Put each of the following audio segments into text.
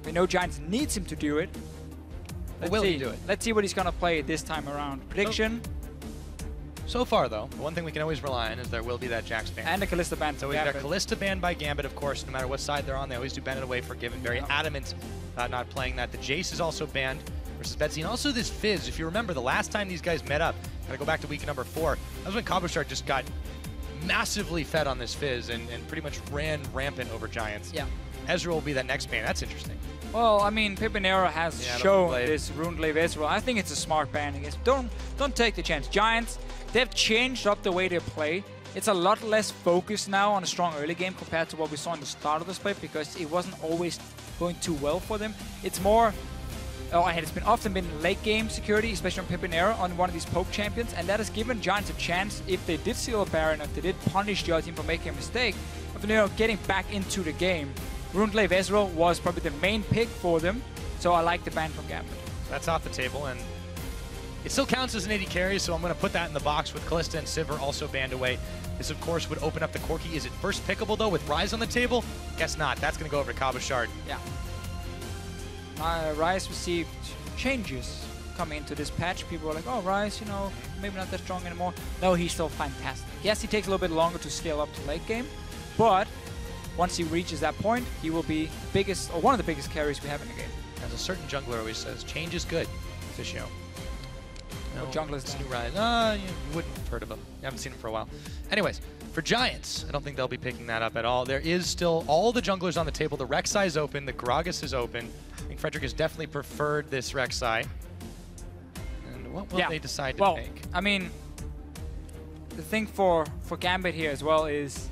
We know Giants needs him to do it. Will he do it? Let's see what he's going to play this time around. Prediction? So far, though, the one thing we can always rely on is there will be that Jax ban. And a Kalista ban. So we've got Kalista banned by Gambit, of course. No matter what side they're on, they always do ban it away for Given. Very adamant about not playing that. The Jace is also banned versus Betsy. And also this Fizz. If you remember, the last time these guys met up, gotta go back to week number 4, that was when Cabochard just got massively fed on this Fizz and pretty much ran rampant over Giants. Yeah. Ezreal will be that next ban. That's interesting. Well, I mean, Pipinero has shown this Runeglaive Ezreal. I think it's a smart ban, I guess. Don't take the chance. Giants, they've changed up the way they play. It's a lot less focused now on a strong early game compared to what we saw in the start of the split, because it wasn't always going too well for them. It's more, and it's often been late game security, especially on Pipinero, on one of these poke champions, and that has given Giants a chance, if they did steal a Baron, if they did punish the other team for making a mistake, of getting back into the game. Runeglaive Ezreal was probably the main pick for them, so I like the ban from Gambit. That's off the table, and it still counts as an 80 carry, so I'm going to put that in the box with Kalista and Sivir also banned away. This, of course, would open up the Corki. Is it first pickable, though, with Ryze on the table? Guess not. That's going to go over to Cabochard. Yeah. Ryze received changes coming into this patch. People were like, oh, Ryze, you know, maybe not that strong anymore. No, he's still fantastic. Yes, he takes a little bit longer to scale up to late game, but once he reaches that point, he will be the biggest, or one of the biggest carries we have in the game. As a certain jungler always says, change is good, Fishio. No, junglers new Ryze. You wouldn't have heard of him. You haven't seen him for a while. Anyways, for Giants, I don't think they'll be picking that up at all. There is still all the junglers on the table. The Rek'Sai is open. The Gragas is open. I think Frederick has definitely preferred this Rek'Sai. And what will they decide to take? I mean, the thing for Gambit here as well is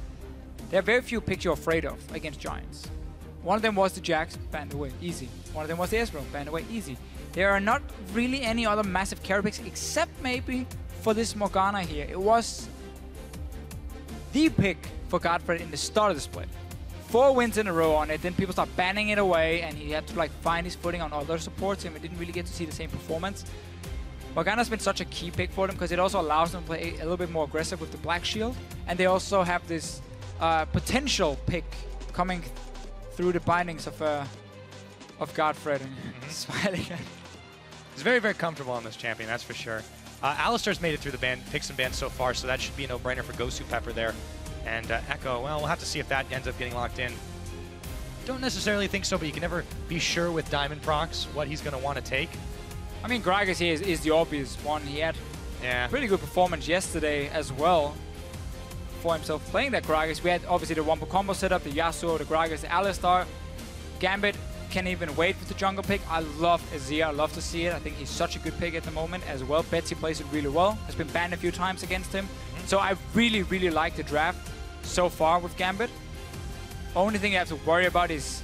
there are very few picks you're afraid of against Giants. One of them was the Jax, banned away, easy. One of them was the Ezreal, banned away, easy. There are not really any other massive carry picks except maybe for this Morgana here. It was the pick for Godfred in the start of the split. 4 wins in a row on it, then people start banning it away and he had to like find his footing on other supports and we didn't really get to see the same performance. Morgana's been such a key pick for them because it also allows them to play a little bit more aggressive with the Black Shield, and they also have this potential pick coming through the bindings of Godfred. Smiling. He's very, very comfortable on this champion, that's for sure. Alistar's made it through the picks and bans so far, so that should be a no-brainer for Gosu Pepper there. And Echo, well, we'll have to see if that ends up getting locked in. Don't necessarily think so, but you can never be sure with Diamond Procs what he's going to want to take. I mean, Gragas here is the obvious one. He had pretty good performance yesterday as well for himself playing that Gragas. We had obviously the Wombo combo setup, the Yasuo, the Gragas, the Alistar. Gambit can't even wait for the jungle pick. I love Azir. I love to see it. I think he's such a good pick at the moment as well. Betsy plays it really well. Has been banned a few times against him. So I really, really like the draft so far with Gambit. Only thing you have to worry about is,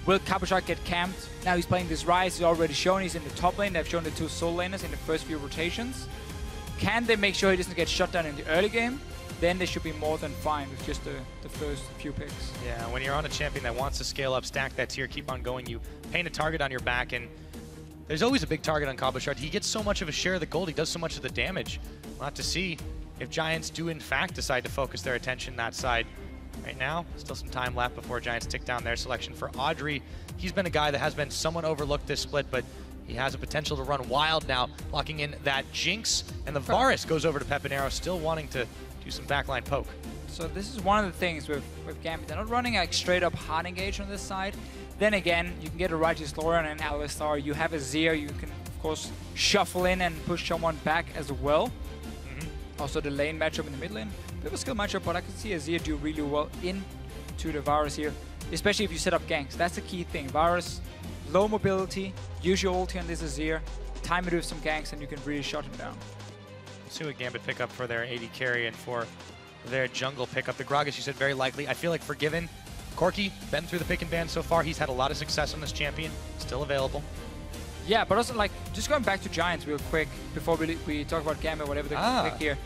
will Cabochard get camped? Now he's playing this Ryze. He's already shown he's in the top lane. They've shown the 2 soul laners in the first few rotations. Can they make sure he doesn't get shut down in the early game? Then they should be more than fine with just the first few picks. Yeah, when you're on a champion that wants to scale up, stack that tier, keep on going, you paint a target on your back, and there's always a big target on Cabochard. He gets so much of a share of the gold, he does so much of the damage. We'll have to see if Giants do in fact decide to focus their attention that side. Right now, still some time left before Giants tick down their selection for Audrey. He's been a guy that has been somewhat overlooked this split, but he has a potential to run wild now, locking in that Jinx, and the Varus goes over to Pepinero, still wanting to do some backline poke. So this is one of the things with Gambit. They're not running like straight up hard engage on this side. Then again, you can get a Righteous Lord and an Alistar. You have a Azir. You can, of course, shuffle in and push someone back as well. Also the lane matchup in the mid lane. Bit of a skill matchup, but I can see Azir do really well into the Varus here. Especially if you set up ganks. That's the key thing. Varus, low mobility, use your ulti on this Azir, time it with some ganks, and you can really shut him down. We'll see what Gambit pick up for their AD carry and for their jungle pickup. The Gragas, you said, very likely. I feel like Forgiven, Corki, been through the pick and ban so far. He's had a lot of success on this champion. Still available. Yeah, but also, like, just going back to Giants real quick before we talk about Gambit, whatever they pick here.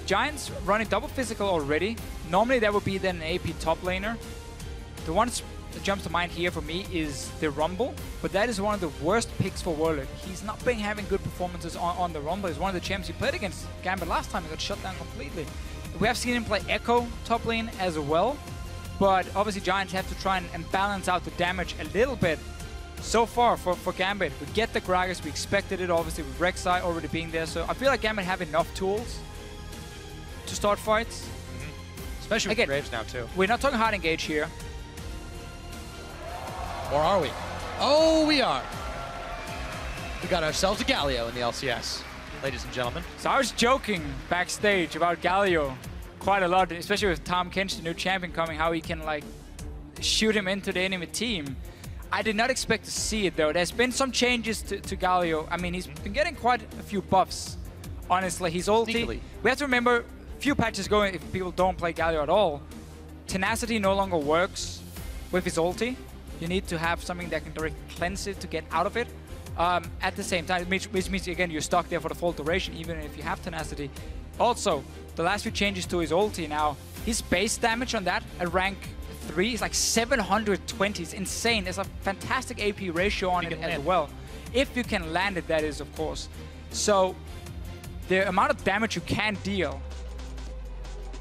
Giants running double physical already. Normally that would be then an AP top laner. The one that jumps to mind here for me is the Rumble, but that is one of the worst picks for Warlock. He's not been having good performances on the Rumble. He's one of the champs he played against Gambit last time. He got shut down completely. We have seen him play Echo top lane as well. but obviously Giants have to try and balance out the damage a little bit. So far for Gambit, we get the Gragas, we expected it obviously with Rek'Sai already being there, so I feel like Gambit have enough tools to start fights. Especially with Graves now too. We're not talking hard engage here. Or are we? Oh, we are. We got ourselves a Galio in the LCS, ladies and gentlemen. So I was joking backstage about Galio quite a lot, especially with Tom Kench, the new champion coming, how he can like shoot him into the enemy team. I did not expect to see it though. There's been some changes to Galio. I mean, he's been getting quite a few buffs. Honestly, his ulti. Sneakily. We have to remember, few patches going, if people don't play Galio at all, Tenacity no longer works with his ulti. You need to have something that can directly cleanse it to get out of it. At the same time, which means, again, you're stuck there for the full duration, even if you have Tenacity. Also, the last few changes to his ulti now, his base damage on that at rank 3 is like 720. It's insane. There's a fantastic AP ratio on it as well. If you can land it, that is, of course. So, the amount of damage you can deal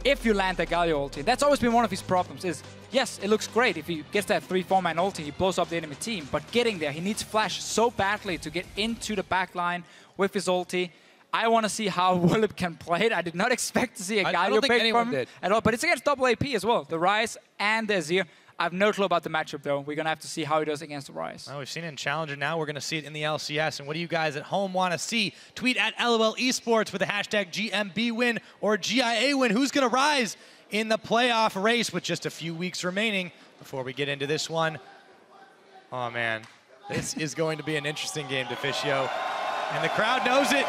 if you land the Galio ulti, that's always been one of his problems, is yes, it looks great if he gets that 3-4-man ulti, he blows up the enemy team, but getting there, he needs flash so badly to get into the backline with his ulti. I want to see how Willip can play it. I did not expect to see a Galio pick from him at all, but it's against double AP as well, the Ryze and the Azir. I have no clue about the matchup, though. We're going to have to see how he does against the Ryze. Well, we've seen it in Challenger. Now we're going to see it in the LCS. And what do you guys at home want to see? Tweet at LOL Esports with the hashtag GMB win or GIA win. Who's going to rise in the playoff race with just a few weeks remaining before we get into this one? Oh, man. This is going to be an interesting game, Deficio. And the crowd knows it.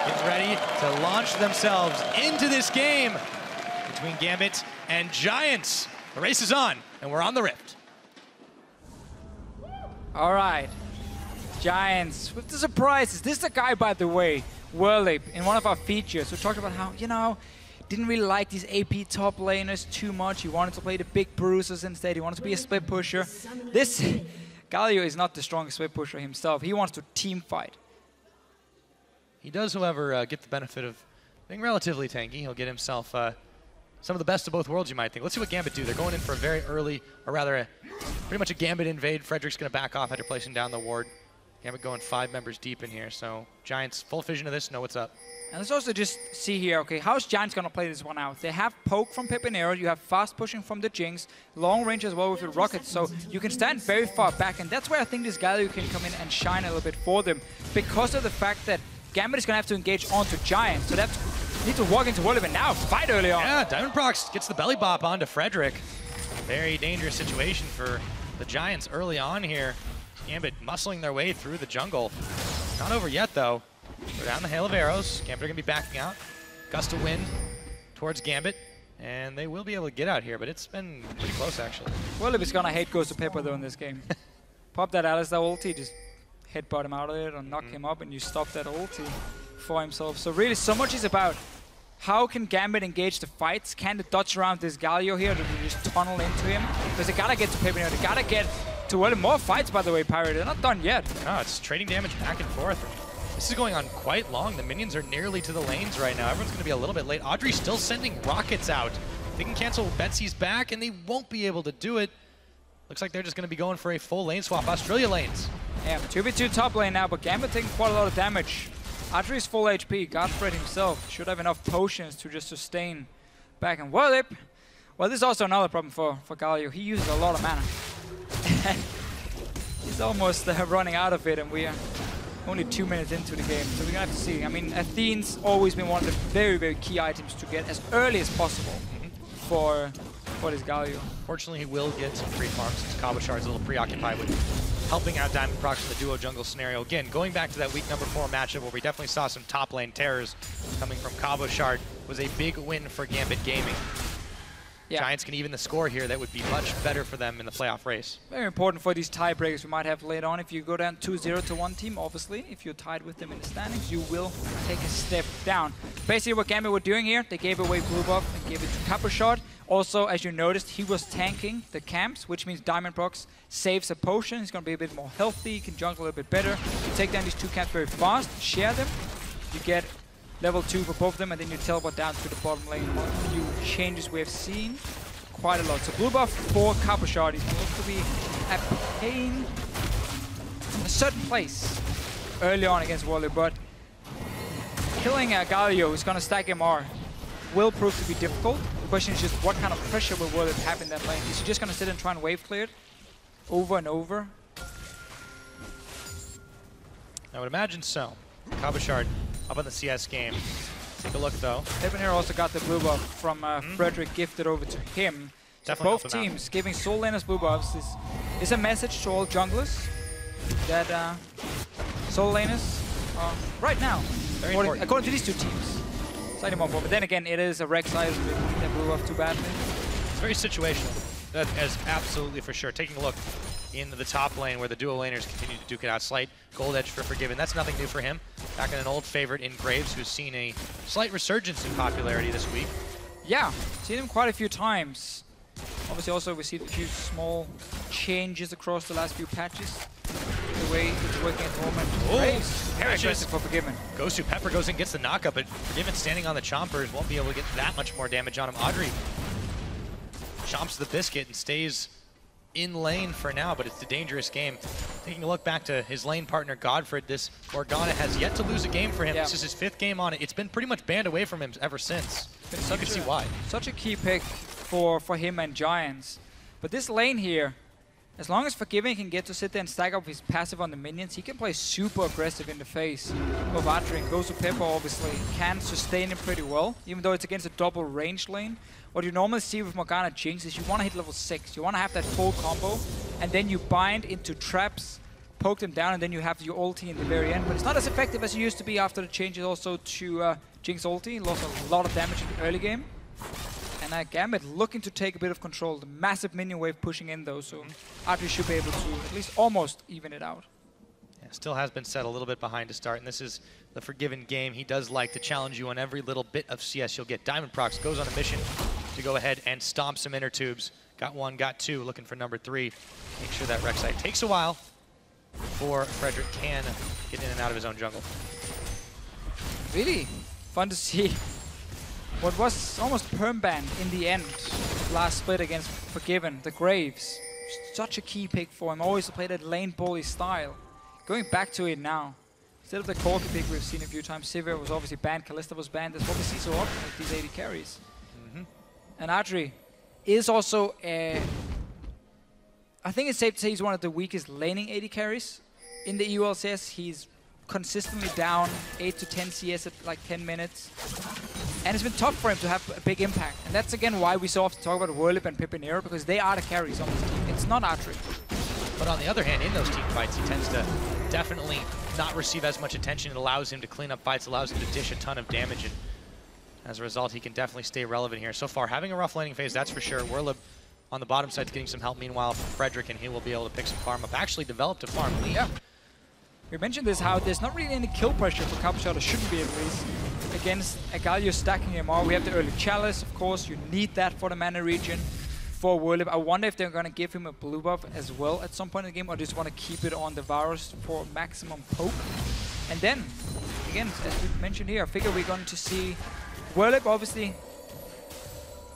Getting ready to launch themselves into this game between Gambit and Giants. The race is on, and we're on the Rift. All right. Giants, with the surprises. This is the guy, by the way, Whirlip, in one of our features, who talked about how, you know, didn't really like these AP top laners too much. He wanted to play the big bruisers instead. He wanted to be a split pusher. This Galio is not the strongest split pusher himself. He wants to team fight. He does, however, get the benefit of being relatively tanky. He'll get himself some of the best of both worlds, you might think. Let's see what Gambit do. They're going in for a very early, or rather, pretty much a Gambit invade. Frederick's going to back off after placing down the ward. Gambit going 5 members deep in here, so Giants full vision of this, know what's up. And let's also just see here, okay, how's Giants going to play this one out? They have poke from Pip and Arrow, you have fast pushing from the Jinx, long range as well with the Rockets, so you can stand very far back, and that's where I think this Galio can come in and shine a little bit for them, because of the fact that Gambit is going to have to engage onto Giants, so that's need to walk into William and now fight early on. Yeah, Diamondprox gets the belly bop onto Frederick. Very dangerous situation for the Giants early on here. Gambit muscling their way through the jungle. Not over yet, though. They're down the hail of arrows. Gambit are going to be backing out. Gust of wind towards Gambit. And they will be able to get out here, but it's been pretty close, actually. William is going to hate Ghost of Pepper, though, in this game. Pop that Alistar ulti, just headbutt him out of it or knock him up, and you stop that ulti for himself. So really, so much is about how can Gambit engage the fights? Can they dodge around this Galio here? Or do they just tunnel into him? Because they gotta get to Pepper, they gotta get to William. More fights, by the way, Pirate. They're not done yet. No, it's trading damage back and forth. This is going on quite long. The minions are nearly to the lanes right now. Everyone's going to be a little bit late. Audrey's still sending rockets out. They can cancel Betsy's back, and they won't be able to do it. Looks like they're just going to be going for a full lane swap. Australia lanes. Yeah, 2v2 top lane now, but Gambit taking quite a lot of damage. Audrey's full HP. Godfred himself should have enough potions to just sustain back and Whirlip. Well, this is also another problem for Galio. He uses a lot of mana. He's almost running out of it, and we are only 2 minutes into the game, so we're gonna have to see. I mean, Athene's always been one of the very, very key items to get as early as possible for this Galio. Fortunately, he will get some free farms since Cabochard's a little preoccupied with helping out Diamondprox in the duo jungle scenario. Again, going back to that week number 4 matchup where we definitely saw some top lane terrors coming from Cabochard, was a big win for Gambit Gaming. Yeah. Giants can even the score here. That would be much better for them in the playoff race. Very important for these tiebreakers we might have later on. If you go down 2-0 to one team, obviously, if you're tied with them in the standings, you will take a step down. Basically, what Gambit were doing here, they gave away blue buff and gave it to Cabochard. Also, as you noticed, he was tanking the camps, which means Diamondprox saves a potion. He's going to be a bit more healthy. He can jungle a little bit better. You take down these 2 camps very fast, share them. You get level 2 for both of them, and then you teleport down to the bottom lane. One few changes we have seen. quite a lot. So blue buff for Cabochard. He's going to look to be a pain in a certain place early on against Wally, but killing Galio, who's going to stack MR, will prove to be difficult. The question is just what kind of pressure will Wally have in that lane? Is he just going to sit and try and wave clear it over and over? I would imagine so. Cabochard up on the CS game. Take a look though. Evan here also got the blue buff from Frederick gifted over to him. So both teams giving soul laners blue buffs. This is a message to all junglers that soul laners are right now, according to these two teams, slightly more important. But then again, it is a Rek'Sai that blew up too badly. It's very situational. That is absolutely for sure. Taking a look into the top lane where the duo laners continue to duke it out. Slight gold edge for Forgiven. That's nothing new for him. Back in an old favorite in Graves, who's seen a slight resurgence in popularity this week. Yeah, seen him quite a few times. Obviously also received a few small changes across the last few patches. The way it's working at the moment. Graves, very aggressive for Forgiven. Goes to Pepper, goes in, gets the knockup, but Forgiven standing on the chompers won't be able to get that much more damage on him. Audrey chomps the biscuit and stays in lane for now, but it's a dangerous game. Taking a look back to his lane partner Godfred, this Morgana has yet to lose a game for him. Yeah. This is his 5th game on it. It's been pretty much banned away from him ever since. You can see why. Such a key pick for him and Giants. But this lane here, as long as Forgiven can get to sit there and stack up his passive on the minions, he can play super aggressive in the face of Atri. And Gosu Pepper obviously can sustain him pretty well, even though it's against a double range lane. What you normally see with Morgana Jinx is you want to hit level 6. You want to have that full combo, and then you bind into traps, poke them down, and then you have your ulti in the very end. But it's not as effective as it used to be after the changes also to Jinx ulti. Lost a lot of damage in the early game. And Gambit looking to take a bit of control. The massive minion wave pushing in though, so Atri should be able to at least almost even it out. Yeah, still has been set a little bit behind to start, and this is the Forgiven game. He does like to challenge you on every little bit of CS you'll get. Diamond Prox goes on a mission to go ahead and stomp some inner tubes. Got 1, got 2, looking for number 3. Make sure that Rek'Sai takes a while before Frederick can get in and out of his own jungle. Really fun to see what was almost perm banned in the end last split against Forgiven, the Graves. Such a key pick for him, always played that lane bully style. Going back to it now, instead of the Corki pick we've seen a few times, Sivir was obviously banned, Kalista was banned. That's what we see so often with these 80 carries. And Atri is also I think it's safe to say he's one of the weakest laning 80 carries in the LCS. He's consistently down 8 to 10 CS at like 10 minutes. And it's been tough for him to have a big impact. And that's again why we so often talk about Whirlip and Pipinero, because they are the carries on this team. It's not Atri. But on the other hand, in those team fights, he tends to definitely not receive as much attention. It allows him to clean up fights, allows him to dish a ton of damage. And as a result, he can definitely stay relevant here. So far, having a rough laning phase, that's for sure. Whirlip on the bottom side is getting some help. Meanwhile, from Frederick, and he will be able to pick some farm up. Actually developed a farm lead. Yeah. We mentioned this, how there's not really any kill pressure for Cabochard, or shouldn't be at least, against a Galio stacking MR. We have the early Chalice, of course. You need that for the mana region for Whirlip. I wonder if they're going to give him a blue buff as well at some point in the game, or just want to keep it on the Varus for maximum poke. And then, again, as we mentioned here, I figure we're going to see Whirlip obviously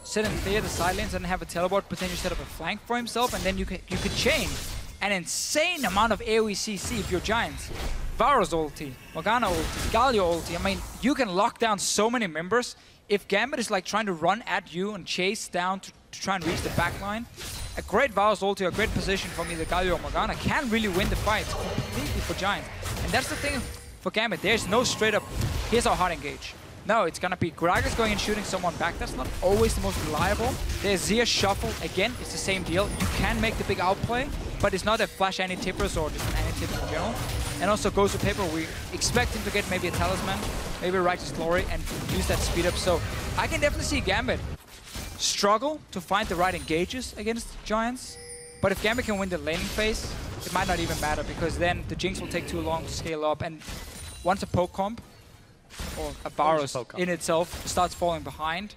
sit and clear the side lanes and have a teleport, potentially set up a flank for himself, and then you could chain an insane amount of AoE CC if you're Giants. Varus ulti, Morgana ulti, Galio ulti. I mean, you can lock down so many members. If Gambit is like trying to run at you and chase down to try and reach the back line, a great Varus ulti, a great position from either Galio or Morgana can really win the fight completely for Giants. And that's the thing for Gambit. There's no straight up, here's our hard engage. No, it's gonna be Gragas going and shooting someone back. That's not always the most reliable. There's Zia Shuffle. Again, it's the same deal. You can make the big outplay, but it's not a flash anti-tippers or just an anti-tip in general. And also Gosu Pepper, we expect him to get maybe a Talisman, maybe a Righteous Glory, and use that speed up. So I can definitely see Gambit struggle to find the right engages against Giants. But if Gambit can win the laning phase, it might not even matter, because then the Jinx will take too long to scale up. And once a poke comp, or a Varus in itself, starts falling behind,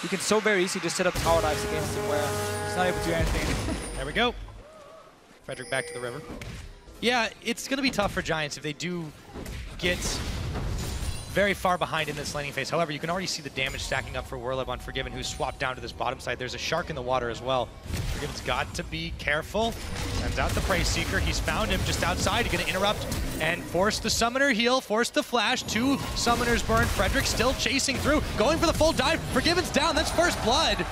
you can so very easily just set up tower dives against him where he's not able to do anything. There we go. Frederick back to the river. Yeah, it's going to be tough for Giants if they do get very far behind in this laning phase. However, you can already see the damage stacking up for Werlib on Forgiven, who's swapped down to this bottom side. There's a shark in the water as well. Forgiven's got to be careful. Sends out the Prey Seeker. He's found him just outside. He's going to interrupt and force the Summoner heal, force the flash. 2 Summoners burn. Frederick still chasing through, going for the full dive. Forgiven's down. That's first blood.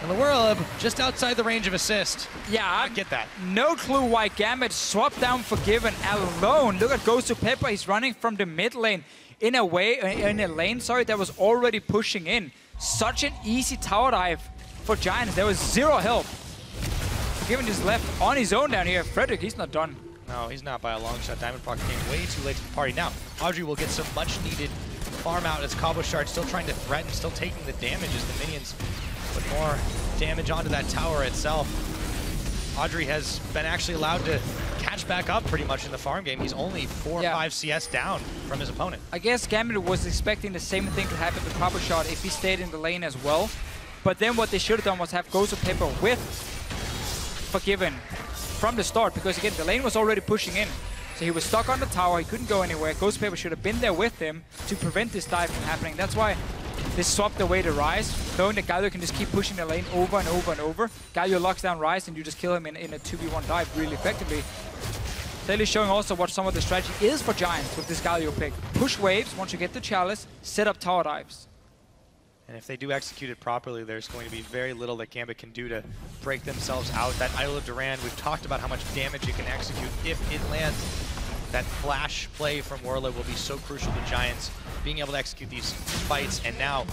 And the Werlib just outside the range of assist. Yeah, I get that. No clue why Gambit swapped down Forgiven alone. Look at GoToPepper. He's running from the mid lane in a lane that was already pushing in. Such an easy tower dive for Giants. There was 0 help. Forgiven just left on his own down here. Frederick, he's not done. No, he's not by a long shot. Diamondprox came way too late to the party. Now, Audrey will get some much needed farm out as Cabochard still trying to threaten, still taking the damage as the minions put more damage onto that tower itself. Audrey has been actually allowed to catch back up pretty much in the farm game. He's only 4 or 5 CS down from his opponent. I guess Gambit was expecting the same thing to happen to Cabochard if he stayed in the lane as well. But then what they should have done was have GoToPepper with Forgiven from the start, because again, the lane was already pushing in. So he was stuck on the tower, he couldn't go anywhere. GoToPepper should have been there with him to prevent this dive from happening. That's why they swapped away the Rise, knowing that Galio can just keep pushing the lane over and over and over. Galio locks down Rise and you just kill him in a 2v1 dive really effectively. Clearly showing also what some of the strategy is for Giants with this Galio pick. Push waves once you get the Chalice, set up tower dives. And if they do execute it properly, there's going to be very little that Gambit can do to break themselves out. That Idol of Duran, we've talked about how much damage it can execute if it lands. That flash play from Werlib will be so crucial to Giants being able to execute these fights. And now,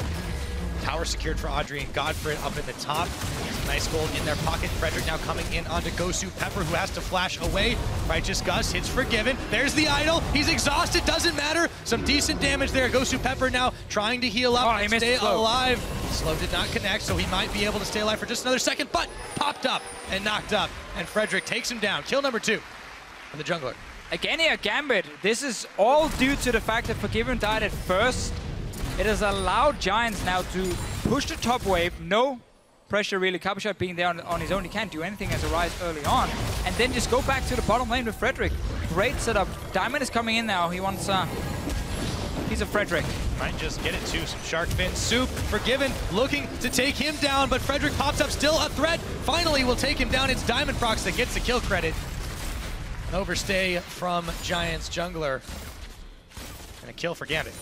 tower secured for Audrey and Godfrey up in the top. Some nice gold in their pocket. Frederick now coming in onto GoToPepper, who has to flash away. Righteous Gust hits Forgiven. There's the Idol. He's exhausted. Doesn't matter. Some decent damage there. GoToPepper now trying to heal up and stay alive. Slow did not connect, so he might be able to stay alive for just another second, but popped up and knocked up. And Frederick takes him down. Kill number 2 for the jungler. Again here, Gambit. This is all due to the fact that Forgiven died at first. It has allowed Giants now to push the top wave. No pressure really. Cabochard being there on his own. He can't do anything as a Rise early on. And then just go back to the bottom lane with Frederick. Great setup. Diamond is coming in now. He wants a piece of Frederick. Might just get it too. Some shark fin soup. Forgiven looking to take him down, but Frederick pops up. Still a threat. Finally will take him down. It's Diamondprox that gets the kill credit. An overstay from Giants jungler. And a kill for Gambit.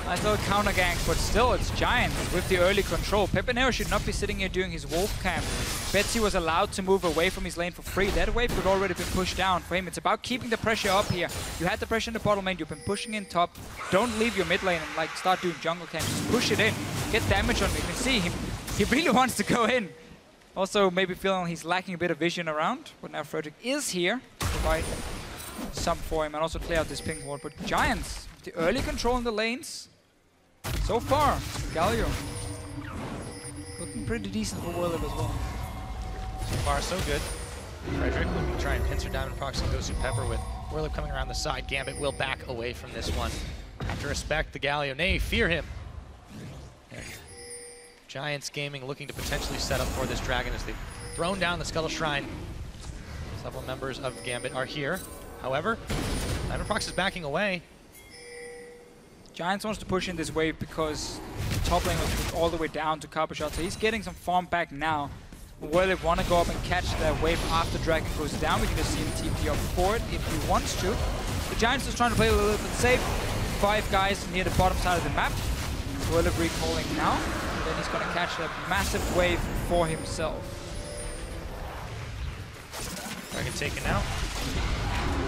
Nice little counter gank, but still it's Giants with the early control. Pepinero should not be sitting here doing his wolf camp. Betsy was allowed to move away from his lane for free. That wave could already been pushed down for him. It's about keeping the pressure up here. You had the pressure in the bottom lane, you've been pushing in top. Don't leave your mid lane and like start doing jungle camp. Just push it in. Get damage on me. You can see him. He really wants to go in. Also maybe feeling he's lacking a bit of vision around. But now Frederick is here to provide some for him and also clear out this ping ward. But Giants, the early control in the lanes. So far, Galio looking pretty decent for Werlib as well. So far, so good. Frederick looking to try and pincer Diamondprox and GoToPepper with Werlib coming around the side. Gambit will back away from this one. Have to respect the Galio. Nay, fear him. And Giants Gaming looking to potentially set up for this dragon as they've thrown down the Scuttle Shrine. Several members of Gambit are here. However, Diamondprox is backing away. Giants wants to push in this wave because the top lane was pushed all the way down to Cabochard, so he's getting some farm back now. Werlib want to go up and catch that wave after Dragon goes down. We can just see him TP up for it if he wants to. The Giants is trying to play a little bit safe. 5 guys near the bottom side of the map. Werlib recalling now, and then he's going to catch that massive wave for himself. Dragon taken out.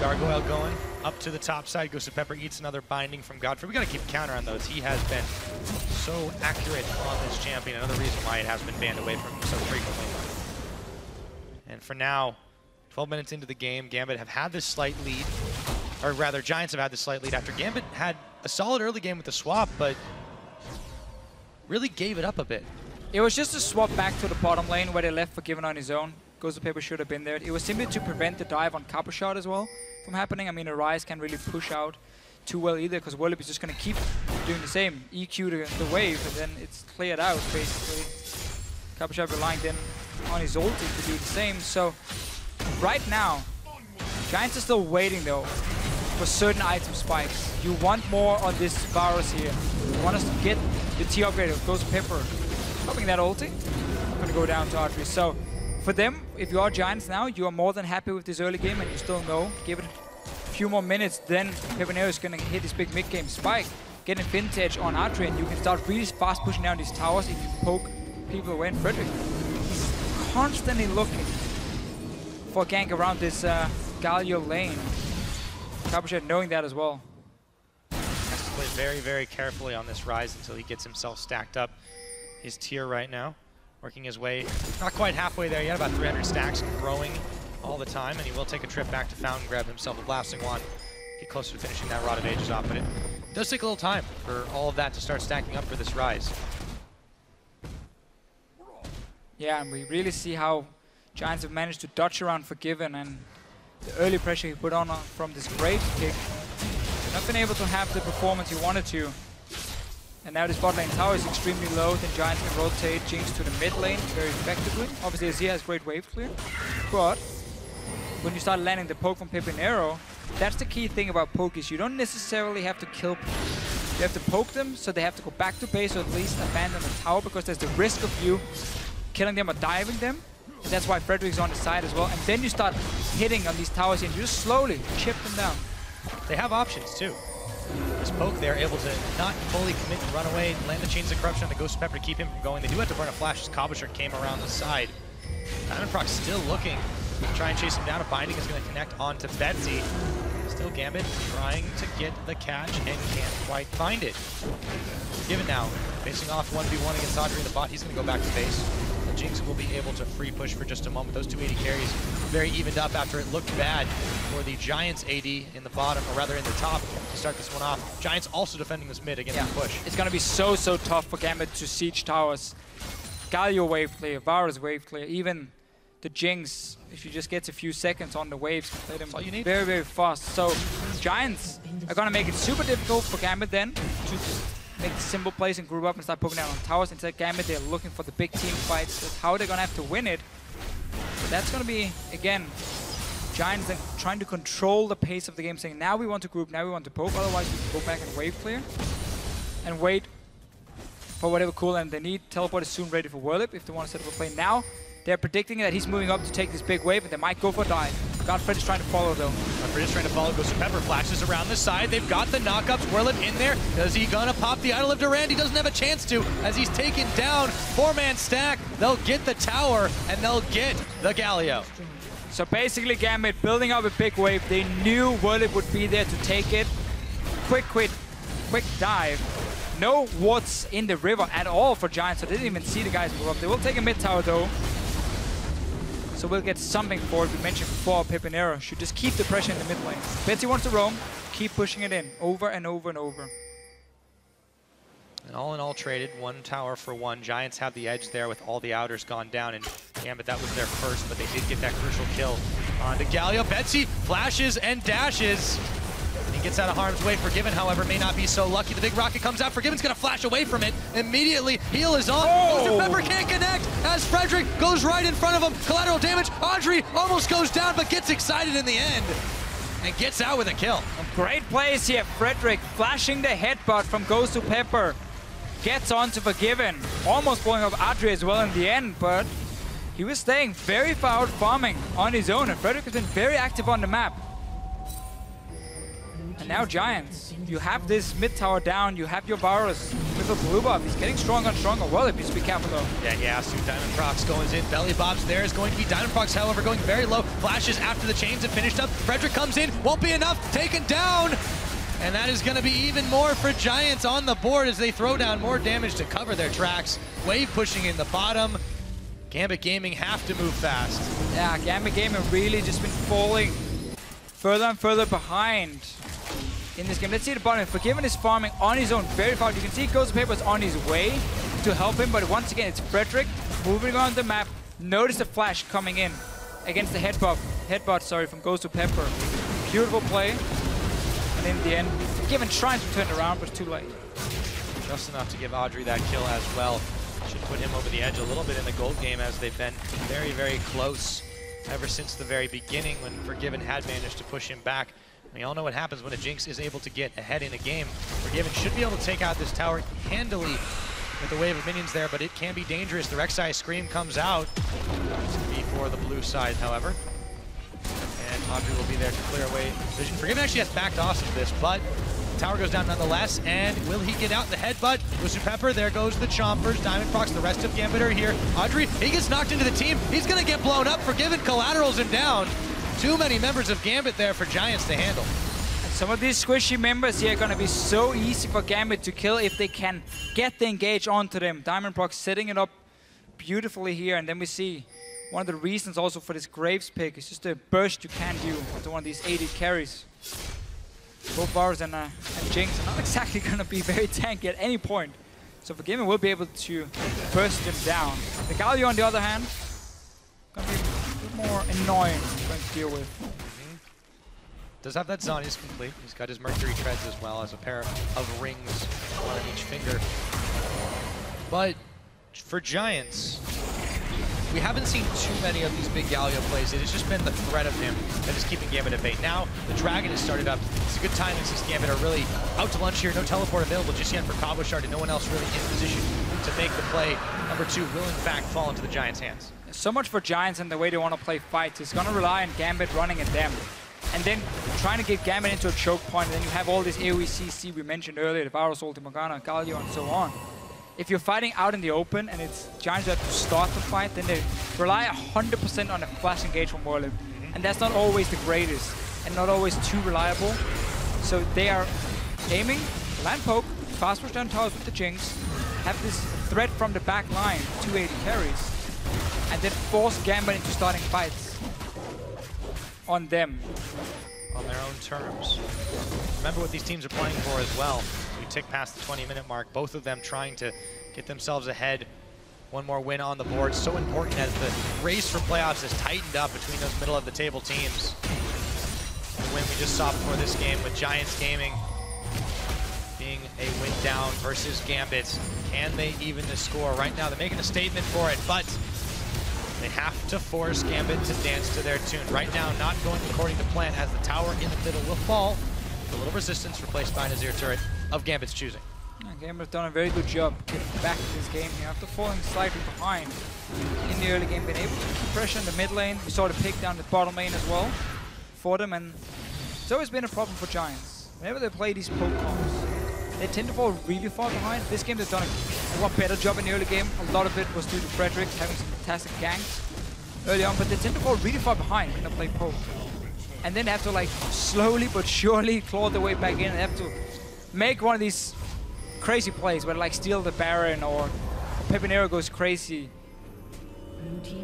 Gargoyle going up to the top side. GoToPepper eats another binding from Godfrey. We got to keep counter on those. He has been so accurate on this champion. Another reason why it has been banned away from him so frequently. And for now, 12 minutes into the game, Gambit have had this slight lead. Or rather, Giants have had this slight lead after Gambit had a solid early game with the swap, but really gave it up a bit. It was just a swap back to the bottom lane where they left Forgiven on his own. GoToPepper should have been there. It was simply to prevent the dive on Cabochard as well from happening. I mean, a Rise can't really push out too well either because Werlib is just going to keep doing the same. EQ the wave and then it's cleared out basically. Cabochard relying then on his ulti to do the same. So right now, Giants are still waiting though for certain item spikes. You want more on this Varus here. You want us to get the T upgrade of Ghost Pepper. Popping that ulti. Gonna go down to Audrey. So for them, if you are Giants now, you are more than happy with this early game and you still know, give it a few more minutes, then Pepinero is gonna hit this big mid-game spike, get a vintage on Audrey, and you can start really fast pushing down these towers if you poke people away. And Frederick, he's constantly looking for a gank around this Galio lane. Cabochard knowing that as well. Has to play very, very carefully on this Rise until he gets himself stacked up his tier right now. Working his way, not quite halfway there yet, about 300 stacks, growing all the time, and he will take a trip back to Fountain, grab himself a Blasting Wand, get closer to finishing that Rod of Ages off, but it does take a little time for all of that to start stacking up for this Rise. Yeah, and we really see how Giants have managed to dodge around Forgiven, and the early pressure he put on from this Brave kick. Not been able to have the performance he wanted to. And now this bot lane tower is extremely low, then Giants can rotate Jinx to the mid lane very effectively. Obviously Azir has great wave clear, but when you start landing the poke from Pepinero, that's the key thing about poke is you don't necessarily have to kill people. You have to poke them so they have to go back to base or at least abandon the tower, because there's the risk of you killing them or diving them. And that's why Frederick's on the side as well. And then you start hitting on these towers and you just slowly chip them down. They have options too. This poke, they're able to not fully commit and run away, land the Chains of Corruption on the Ghost Pepper to keep him from going. They do have to burn a flash as Cabochard came around the side. Diamondproc still looking to try and chase him down. A binding is going to connect onto Betsy. Still Gambit trying to get the catch and can't quite find it. Given now, facing off 1v1 against Audrey in the bot, he's going to go back to base. Jinx will be able to free push for just a moment. Those 280 carries very evened up after it looked bad for the Giants AD in the bottom, or rather in the top, to start this one off. Giants also defending this mid against the push. It's going to be so tough for Gambit to siege towers. Galio wave clear, Varus wave clear, even the Jinx, if he just gets a few seconds on the waves, play them very, very fast. So Giants are going to make it super difficult for Gambit then to just make the simple plays and group up and start poking down on towers. Instead, Gambit, they're looking for the big team fights. That's how they're going to have to win it. But that's going to be, again, Giants then trying to control the pace of the game, saying, now we want to group, now we want to poke, otherwise we can go back and wave clear and wait for whatever cooldown they need. Teleport is soon ready for Whirlip if they want to set up a play now. They're predicting that he's moving up to take this big wave, and they might go for a dive. Godfred is trying to follow, though. Godfred is trying to follow. Ghost Pepper flashes around the side. They've got the knockups. Whirlip in there. Is he gonna pop the Idol of Durand? He doesn't have a chance to, as he's taken down. Four-man stack. They'll get the tower, and they'll get the Galio. So basically, Gambit building up a big wave. They knew Whirlip would be there to take it. Quick dive. No wards in the river at all for Giants, so they didn't even see the guys move up. They will take a mid tower, though. So we'll get something for it. We mentioned before, Pepinero should just keep the pressure in the mid lane. Betsy wants to roam, keep pushing it in, over and over and over. And all in all traded, one tower for one. Giants have the edge there with all the outers gone down, and Gambit, that was their first, but they did get that crucial kill on the Galio. Betsy flashes and dashes. He gets out of harm's way. Forgiven, however, may not be so lucky. The big rocket comes out. Forgiven's going to flash away from it. Immediately, heal is on. Ghost Pepper can't connect as Frederick goes right in front of him. Collateral damage. Audrey almost goes down, but gets excited in the end and gets out with a kill. Great plays here. Frederick flashing the headbutt from Ghost Pepper. Gets on to Forgiven. Almost blowing up Audrey as well in the end, but he was staying very far out farming on his own, and Frederick has been very active on the map. And now Giants, you have this mid tower down, you have your Varus with a blue buff. He's getting stronger and stronger. Well, if you speak capital. Yeah, he has to. Diamondproc goes in. Belly bobs there is going to be Diamondproc, however, going very low. Flashes after the chains have finished up. Frederick comes in, won't be enough. Taken down. And that is going to be even more for Giants on the board as they throw down more damage to cover their tracks. Wave pushing in the bottom. Gambit Gaming have to move fast. Yeah, Gambit Gaming really just been falling further and further behind in this game. Let's see the bottom. Forgiven is farming on his own very far. You can see Ghost Pepper's on his way to help him, but once again, it's Frederick moving on the map. Notice the flash coming in against the headbutt, from Ghost Pepper. Beautiful play. And in the end, Forgiven trying to turn around, but it's too late. Just enough to give Audrey that kill as well. Should put him over the edge a little bit in the gold game, as they've been very, very close ever since the very beginning when Forgiven had managed to push him back We all know what happens when a Jinx is able to get ahead in a game. Forgiven should be able to take out this tower handily with the wave of minions there, but it can be dangerous. The Rek'Sai Scream comes out. It's going to be for the blue side, however. And Audrey will be there to clear away vision. Forgiven actually has backed off of this, but the tower goes down nonetheless. And will he get out the headbutt? Goes to Pepper. There goes the Chompers. Diamond procs. The rest of Gambit are here. Audrey, he gets knocked into the team. He's going to get blown up. Forgiven collaterals him down. Too many members of Gambit there for Giants to handle. And some of these squishy members here are going to be so easy for Gambit to kill if they can get the engage onto them. Diamond proc setting it up beautifully here, and then we see one of the reasons also for this Graves pick is just the burst you can do onto one of these 80 carries. Both Varus and Jinx are not exactly going to be very tanky at any point. So Forgiven will be able to burst them down. The Galio, on the other hand, going to be a bit more annoying to deal with. Does have that Zhonya's complete. He's got his Mercury Treads as well as a pair of rings, one on each finger. But for Giants, we haven't seen too many of these big Galio plays. It has just been the threat of him that is keeping Gambit at bay. Now, the Dragon has started up. It's a good timing since Gambit are really out to lunch here. No teleport available just yet for Cabochard, and no one else really in position to make the play. Number 2 will, in fact, fall into the Giants' hands. So much for Giants and the way they want to play fights. It's going to rely on Gambit running at them. And then trying to get Gambit into a choke point, and then you have all this AoE CC we mentioned earlier, the Varus, Ulti Morgana, Galio, and so on. If you're fighting out in the open and it's Giants that have to start the fight, then they rely 100% on a flash engage from Warlive. And that's not always the greatest and not always too reliable. So they are aiming, land poke, fast push down towers with the Jinx, have this threat from the back line, 280 carries, and then force Gambit into starting fights on them. On their own terms. Remember what these teams are playing for as well. We tick past the 20-minute mark, both of them trying to get themselves ahead. One more win on the board. So important as the race for playoffs has tightened up between those middle-of-the-table teams. The win we just saw before this game with Giants Gaming being a win down versus Gambit. Can they even the score? Right now, they're making a statement for it, but they have to force Gambit to dance to their tune. Right now, not going according to plan as the tower in the middle will fall. A little resistance replaced by an Azir turret of Gambit's choosing. Yeah, Gambit's done a very good job getting back to this game here after falling slightly behind in the early game, been able to keep pressure in the mid lane. We saw the pick down the bottom lane as well for them, and it's always been a problem for Giants. Whenever they play these poke comps, they tend to fall really far behind. This game they've done a lot better job in the early game. A lot of it was due to Frederick having some fantastic ganks early on, but they tend to fall really far behind when they play poke. And then they have to like slowly but surely claw their way back in, and they have to make one of these crazy plays where like steal the Baron or Pepinero goes crazy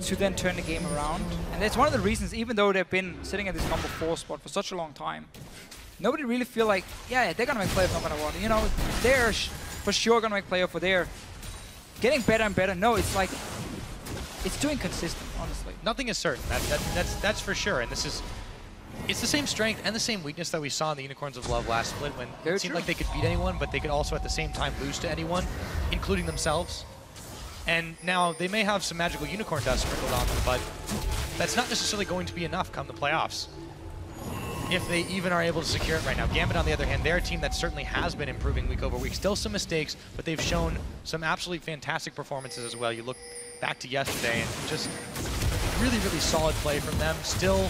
to then turn the game around. And that's one of the reasons, even though they've been sitting at this number 4 spot for such a long time, nobody really feel like, yeah, they're gonna make playoff no matter what. You know, they're for sure gonna make playoff, or they're getting better and better. No, it's like, it's too inconsistent, honestly. Nothing is certain, that's for sure, and this is, it's the same strength and the same weakness that we saw in the Unicorns of Love last split, when it seemed like they could beat anyone, but they could also at the same time lose to anyone, including themselves. And now they may have some magical unicorn dust sprinkled on them, but that's not necessarily going to be enough come the playoffs, if they even are able to secure it right now. Gambit, on the other hand, they're a team that certainly has been improving week over week. Still some mistakes, but they've shown some absolutely fantastic performances as well. You look back to yesterday and just really, really solid play from them. Still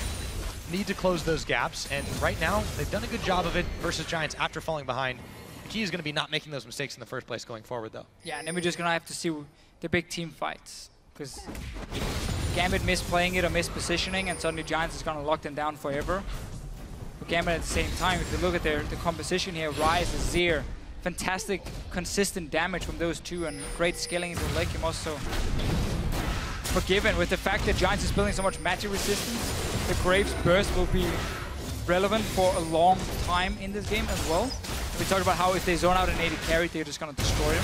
need to close those gaps, and right now they've done a good job of it versus Giants after falling behind. The key is going to be not making those mistakes in the first place going forward, though. Yeah, and then we're just going to have to see the big team fights, because Gambit misplaying it or mispositioning, and suddenly Giants is going to lock them down forever. But Gambit at the same time, if you look at the composition here, Ryze, Azir, fantastic consistent damage from those two, and great scaling into the Lekim also. Forgiven with the fact that Giants is building so much magic resistance, the Graves burst will be relevant for a long time in this game as well. We talked about how if they zone out an 80 carry, they're just going to destroy him.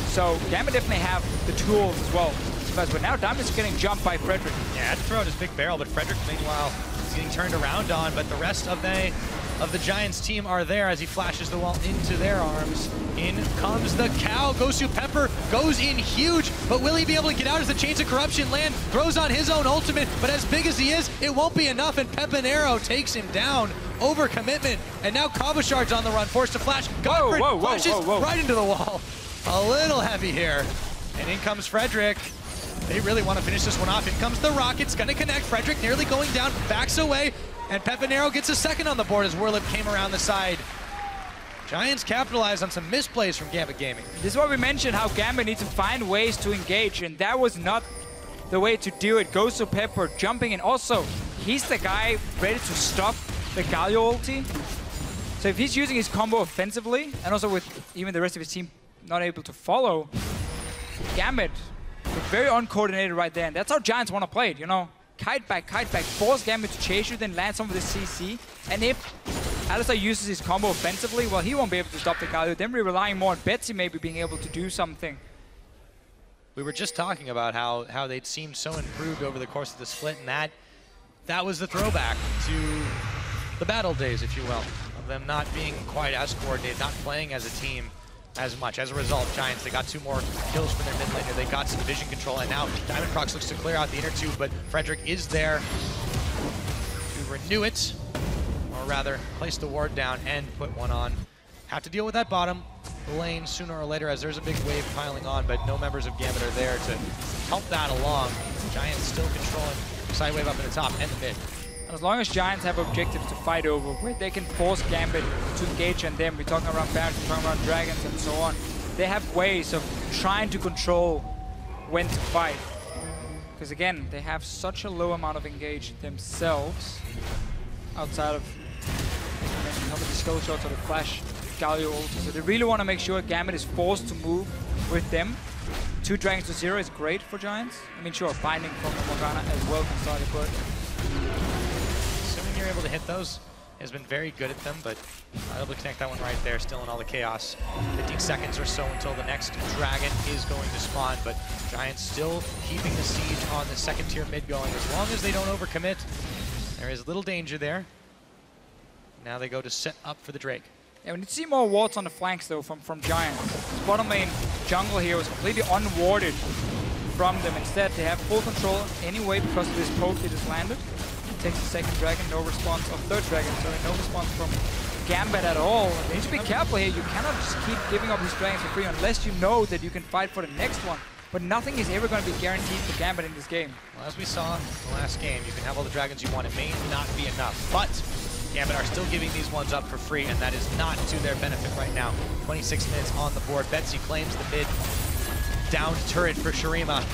So Gambit definitely have the tools as well. But now Diamond's getting jumped by Frederick. Yeah, had to throw out his big barrel, but Frederick, meanwhile, is getting turned around on. But the rest of the Giants team are there as he flashes the wall into their arms. In comes the cow, goes to Pepper, goes in huge, but will he be able to get out as the Chains of Corruption land? Throws on his own ultimate, but as big as he is, it won't be enough, and Pepinero takes him down. overcommitment. And now Cabochard's on the run, forced to flash. Godfrey flashes right into the wall. A little heavy here. And in comes Frederick. They really want to finish this one off. In comes the Rockets, gonna connect. Frederick nearly going down, backs away, and Pepinero gets a second on the board as Werlip came around the side. Giants capitalized on some misplays from Gambit Gaming. This is what we mentioned, how Gambit needs to find ways to engage, and that was not the way to do it. Goes to Pepper, jumping in. Also, he's the guy ready to stop the Galio ulti. So if he's using his combo offensively, and also with even the rest of his team not able to follow, Gambit, very uncoordinated right there, and that's how Giants want to play it, you know? Kite back, force Gambit to chase you, then land some of the CC, and if Alistar uses his combo offensively, well, he won't be able to stop the Galio. Then we're relying more on Betsy maybe being able to do something. We were just talking about how they'd seemed so improved over the course of the split, and that was the throwback to the battle days, if you will, of them not being quite as coordinated, not playing as a team as much. As a result, Giants, they got 2 more kills for their mid laner. They got some vision control, and now Diamond Prox looks to clear out the inner 2, but Frederick is there to renew it, or rather, place the ward down and put one on. Have to deal with that bottom lane sooner or later, as there's a big wave piling on, but no members of Gambit are there to help that along. Giants still controlling side wave up in the top and the mid. And as long as Giants have objectives to fight over, where they can force Gambit to engage on them, we're talking around Barons, we're talking around Dragons and so on, they have ways of trying to control when to fight. Because again, they have such a low amount of engage themselves, outside of, as I mentioned, how many skill shots or the flash Galio ulti. So they really want to make sure Gambit is forced to move with them. 2 Dragons to 0 is great for Giants. I mean, sure, binding from Morgana as well can start it, but assuming you're able to hit those, has been very good at them, but able to connect that one right there, still in all the chaos. 15 seconds or so until the next dragon is going to spawn, but Giants still keeping the siege on the second tier mid going. As long as they don't overcommit, there is little danger there. Now they go to set up for the Drake. Yeah, we need to see more wards on the flanks though from Giants. This bottom lane jungle here was completely unwarded from them. Instead, they have full control anyway because of this poke they just landed. Takes the second dragon, no response, or third dragon, sorry, no response from Gambit at all. You need to be careful here. You cannot just keep giving up these dragons for free unless you know that you can fight for the next one. But nothing is ever going to be guaranteed for Gambit in this game. Well, as we saw in the last game, you can have all the dragons you want. It may not be enough, but Gambit are still giving these ones up for free, and that is not to their benefit right now. 26 minutes on the board. Betsy claims the mid downed turret for Shurima.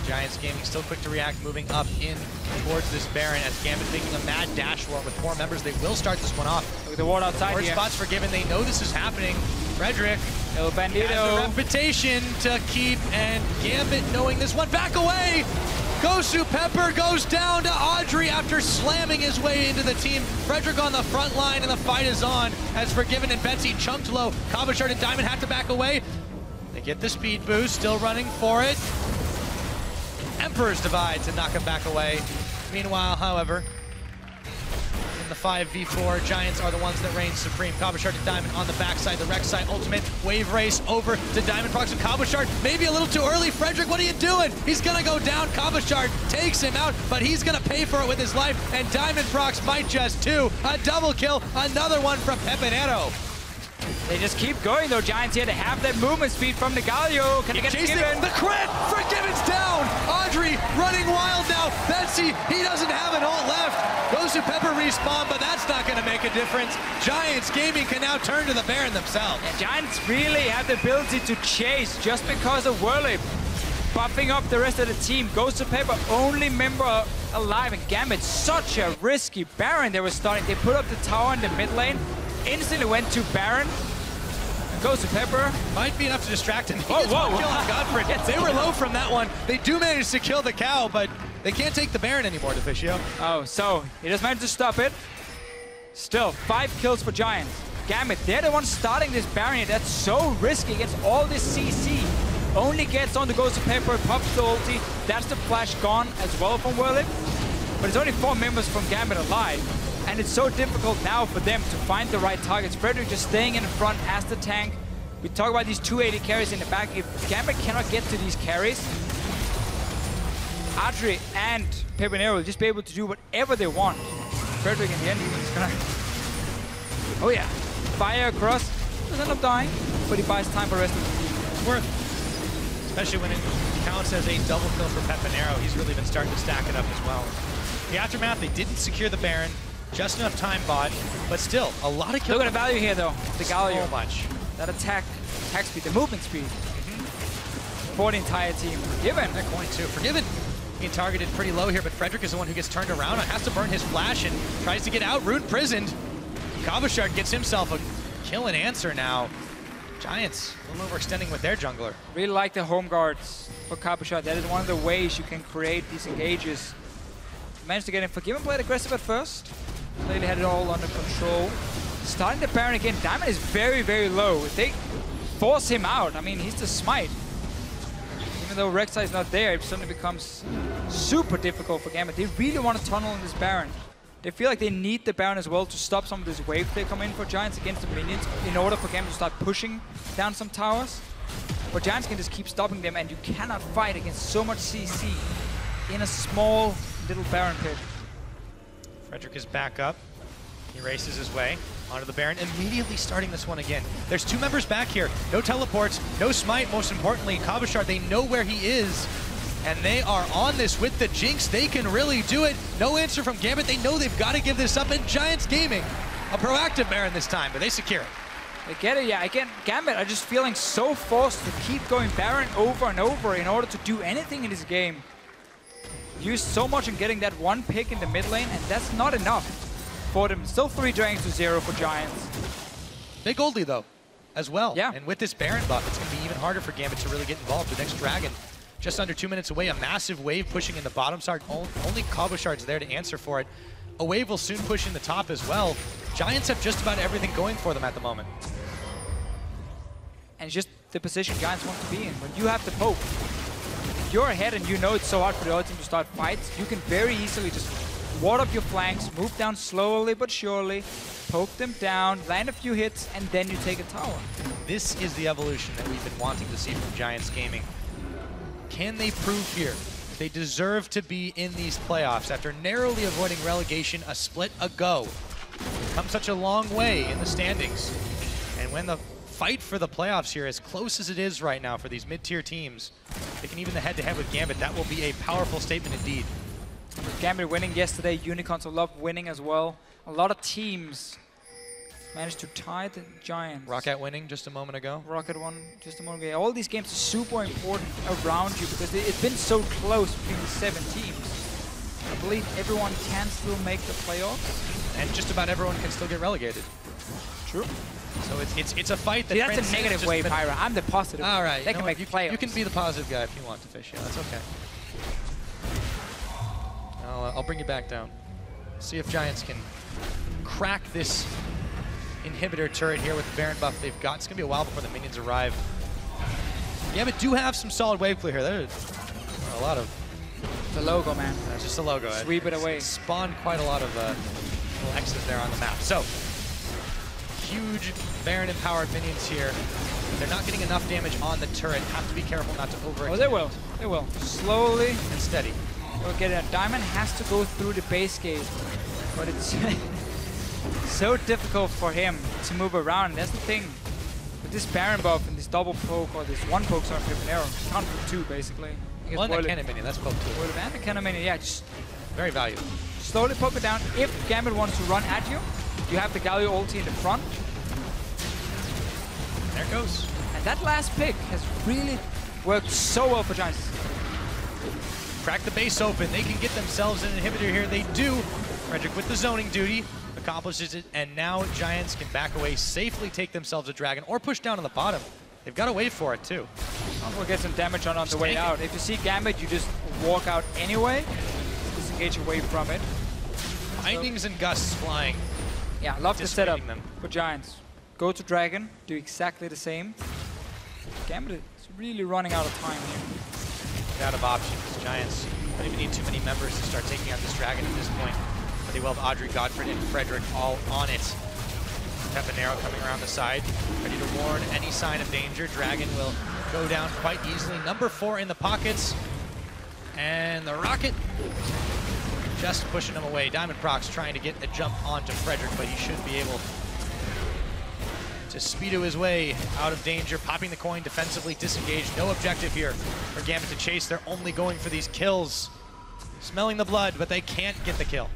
Giants Gaming still quick to react, moving up in towards this Baron as Gambit making a mad dash war with 4 members. They will start this one off. Look at the ward outside Ward here. spots forgiven. They know this is happening. Frederick El Bandito has a reputation to keep, and Gambit knowing this one. Back away! Gosu Pepper goes down to Audrey after slamming his way into the team. Frederick on the front line, and the fight is on as Forgiven and Betsy chunked low. Cabochard and Diamond have to back away. They get the speed boost, still running for it. Emperor's Divide to knock him back away. Meanwhile, however, in the 5v4, Giants are the ones that reign supreme. Cabochard and Diamond on the backside, the Rek'Sai ultimate, wave race over to Diamond Prox and Cabochard. Maybe a little too early. Frederick, what are you doing? He's gonna go down. Cabochard takes him out, but he's gonna pay for it with his life, and Diamond Prox might just too. A double kill, another one from Pepinero. They just keep going though, Giants here. They have that movement speed from the Galio. Can they get Forgiven? The crit! Forgiven's down! Audrey running wild now. Betsy, he doesn't have an ult left. Goes to Pepper respawn, but that's not going to make a difference. Giants Gaming can now turn to the Baron themselves. And Giants really have the ability to chase just because of Werlip buffing up the rest of the team. Goes to Pepper, only member alive, and Gambit, such a risky Baron they were starting. They put up the tower in the mid lane, instantly went to Baron, and goes to Pepper. Might be enough to distract him. He Oh, gets whoa, one kill on Godfrey. They were low from that one. They do manage to kill the cow, but they can't take the Baron anymore, Deficio. Oh, so he just managed to stop it. Still, 5 kills for Giants. Gambit, they're the ones starting this Baron here. That's so risky against all this CC. Only gets on to goes to Pepper, pops the ulti. That's the flash gone as well from Werlip. But it's only 4 members from Gambit alive. And it's so difficult now for them to find the right targets. Frederick just staying in the front as the tank. We talk about these 280 carries in the back. If Gambit cannot get to these carries, Audrey and Pepinero will just be able to do whatever they want. Frederick in the end, he's gonna... Oh yeah, fire across. Doesn't end up dying, but he buys time for the rest of the team. It's worth. Especially when it counts as a double kill for Pepinero. He's really been starting to stack it up as well. The aftermath, they didn't secure the Baron. Just enough time bought, but still, a lot of kills. Look at the value here though, the Galio. So much. That attack speed, the movement speed. For the entire team. Forgiven. That coin too. Forgiven. Being targeted pretty low here, but Frederick is the one who gets turned around. Has to burn his flash and tries to get out. Rune prisoned. Kabashard gets himself a kill and answer now. Giants a little overextending with their jungler. Really like the home guards for Kabashard. That is one of the ways you can create these engages. Managed to get him. Forgiven played aggressive at first. Clearly had it all under control. Starting the Baron again. Diamond is very, very low. If they force him out, I mean, he's the smite. Even though Rek'Sai is not there, it suddenly becomes super difficult for Gambit. They really want to tunnel in this Baron. They feel like they need the Baron as well to stop some of this wave they come in for Giants against the minions in order for Gambit to start pushing down some towers. But Giants can just keep stopping them, and you cannot fight against so much CC in a small little Baron pit. Frederick is back up. He races his way onto the Baron, immediately starting this one again. There's two members back here. No teleports, no smite, most importantly. Kabashard, they know where he is, and they are on this with the Jinx. They can really do it. No answer from Gambit. They know they've got to give this up, and Giants Gaming, a proactive Baron this time, but they secure it. They get it, yeah. Again, Gambit are just feeling so forced to keep going Baron over and over in order to do anything in this game. Used so much in getting that one pick in the mid lane, and that's not enough for them. Still 3 dragons to 0 for Giants. Big Goldie, though, as well. Yeah. And with this Baron buff, it's going to be even harder for Gambit to really get involved. The next dragon, just under 2 minutes away, a massive wave pushing in the bottom side. Only Kabashard's there to answer for it. A wave will soon push in the top as well. Giants have just about everything going for them at the moment. And it's just the position Giants want to be in. When you have the poke, if you're ahead and you know it's so hard for the other team to start fights, you can very easily just ward up your flanks, move down slowly but surely, poke them down, land a few hits, and then you take a tower. This is the evolution that we've been wanting to see from Giants Gaming. Can they prove here they deserve to be in these playoffs after narrowly avoiding relegation a split ago? They've come such a long way in the standings. And when the fight for the playoffs here, as close as it is right now for these mid-tier teams, they can even the head-to-head with Gambit. That will be a powerful statement indeed. Gambit winning yesterday, Unicorns will love winning as well. A lot of teams managed to tie the Giants. Rocket winning just a moment ago. Rocket won just a moment ago. All these games are super important around you because it's been so close between the 7 teams. I believe everyone can still make the playoffs. And just about everyone can still get relegated. True. So it's a fight that... See, that's a negative way, Pyra. I'm the positive. All right. They can make playoffs. You can be the positive guy if you want to, Fish. Yeah, that's okay. I'll bring you back down. See if Giants can crack this inhibitor turret here with the Baron buff they've got. It's going to be a while before the minions arrive. Gambit do have some solid wave clear here. There's a lot of... The logo, man. That's just a logo. Sweep it away. Spawned quite a lot of little X's there on the map. So, huge Baron-empowered minions here. They're not getting enough damage on the turret. Have to be careful not to overextend. Oh, they will. They will. Slowly and steady. They'll get it. Diamond has to go through the base gate, but it's so difficult for him to move around. And that's the thing. With this Baron buff and this double poke, or this one poke, sorry, Pepinero, count for 2 basically. Well, and the cannon minion, that's poke 2. Well, and the cannon minion, yeah, just very valuable. Slowly poke it down. If Gambit wants to run at you, you have the Galio ulti in the front. There it goes. And that last pick has really worked so well for Giants. Crack the base open. They can get themselves an inhibitor here. They do. Frederick with the zoning duty accomplishes it, and now Giants can back away, safely take themselves a dragon, or push down on the bottom. They've got to wait for it too. We'll get some damage on the way out. If you see Gambit, you just walk out anyway. Disengage away from it. Bindings and gusts flying. Yeah, love the setup for Giants. Go to dragon, do exactly the same. Gambit is really running out of time here. Out of options. Giants don't even need too many members to start taking out this dragon at this point. But they will have Audrey, Godfrey, and Frederick all on it. Pepinero coming around the side, ready to warn any sign of danger. Dragon will go down quite easily. Number 4 in the pockets. And the rocket just pushing him away. Diamond Prox trying to get a jump onto Frederick, but he should be able to speedo his way out of danger, popping the coin defensively, disengaged. No objective here for Gambit to chase. They're only going for these kills. Smelling the blood, but they can't get the kill.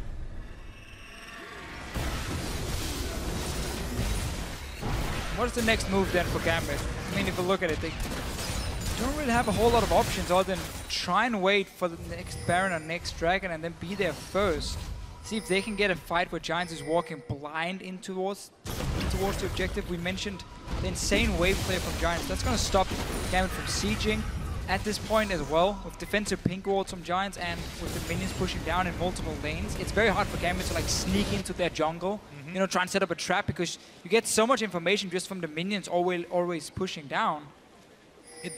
What's the next move then for Gambit? I mean, if you look at it, they don't really have a whole lot of options other than try and wait for the next Baron or next Dragon and then be there first. See if they can get a fight where Giants is walking blind in towards the objective. We mentioned the insane wave play from Giants. That's going to stop Gambit from sieging at this point as well, with defensive pink wards from Giants and with the minions pushing down in multiple lanes. It's very hard for Gambit to like sneak into their jungle, you know, try and set up a trap, because you get so much information just from the minions always pushing down.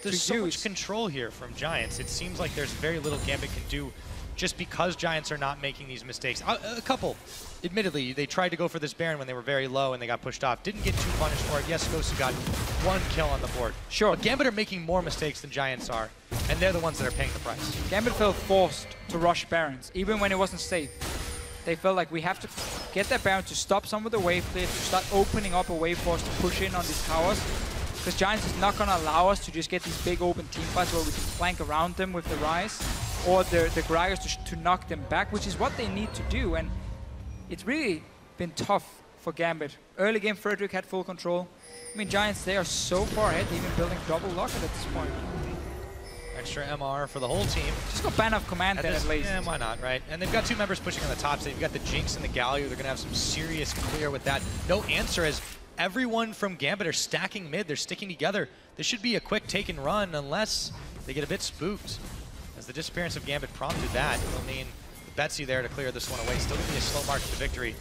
There's so much control here from Giants. It seems like there's very little Gambit can do just because Giants are not making these mistakes. A couple, admittedly, they tried to go for this Baron when they were very low and they got pushed off. Didn't get too punished for it. Yes, Gosu got 1 kill on the board. Sure. But Gambit are making more mistakes than Giants are, and they're the ones that are paying the price. Gambit felt forced to rush Barons, even when it wasn't safe. They felt like we have to get that Baron to stop some of the wave clear, to start opening up a wave for us to push in on these towers. Because Giants is not going to allow us to just get these big open team fights where we can flank around them with the Rise or the Gragas to knock them back, which is what they need to do. And it's really been tough for Gambit. Early game, Frederick had full control. I mean, Giants, they are so far ahead, they're even building double locket at this point. Extra MR for the whole team. Just go ban off command then at least. Yeah, why not, right? And they've got 2 members pushing on the top, so they've got the Jinx and the Galio. They're going to have some serious clear with that. No answer as everyone from Gambit are stacking mid. They're sticking together. This should be a quick take and run unless they get a bit spooked. As the disappearance of Gambit prompted that, it'll mean Betsy there to clear this one away. Still going to be a slow march to victory.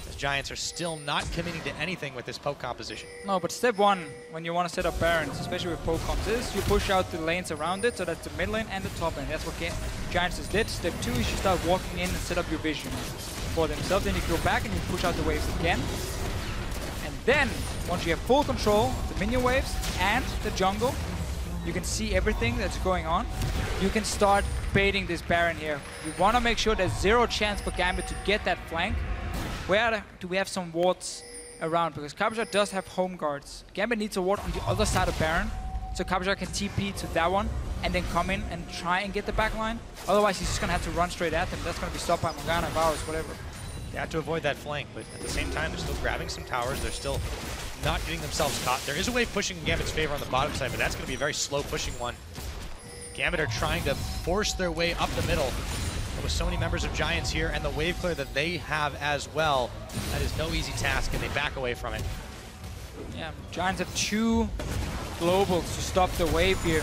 As Giants are still not committing to anything with this poke composition. No, but step 1, when you want to set up Barons, especially with poke comps, is you push out the lanes around it, so that's the mid lane and the top lane. That's what Giants just did. Step 2 is you start walking in and set up your vision for themselves. Then you go back and you push out the waves again. And then, once you have full control of the minion waves and the jungle, you can see everything that's going on. You can start baiting this Baron here. You want to make sure there's 0 chance for Gambit to get that flank. Where do we have some wards around? Because Cabochard does have home guards. Gambit needs a ward on the other side of Baron, so Cabochard can TP to that one and then come in and try and get the back line. Otherwise, he's just going to have to run straight at them. That's going to be stopped by Morgana, Varus, whatever. They have to avoid that flank, but at the same time, they're still grabbing some towers. They're still not getting themselves caught. There is a wave pushing in Gambit's favor on the bottom side, but that's going to be a very slow pushing one. Gambit are trying to force their way up the middle. But with so many members of Giants here and the wave clear that they have as well, that is no easy task, and they back away from it. Yeah, Giants have 2 globals to stop the wave here.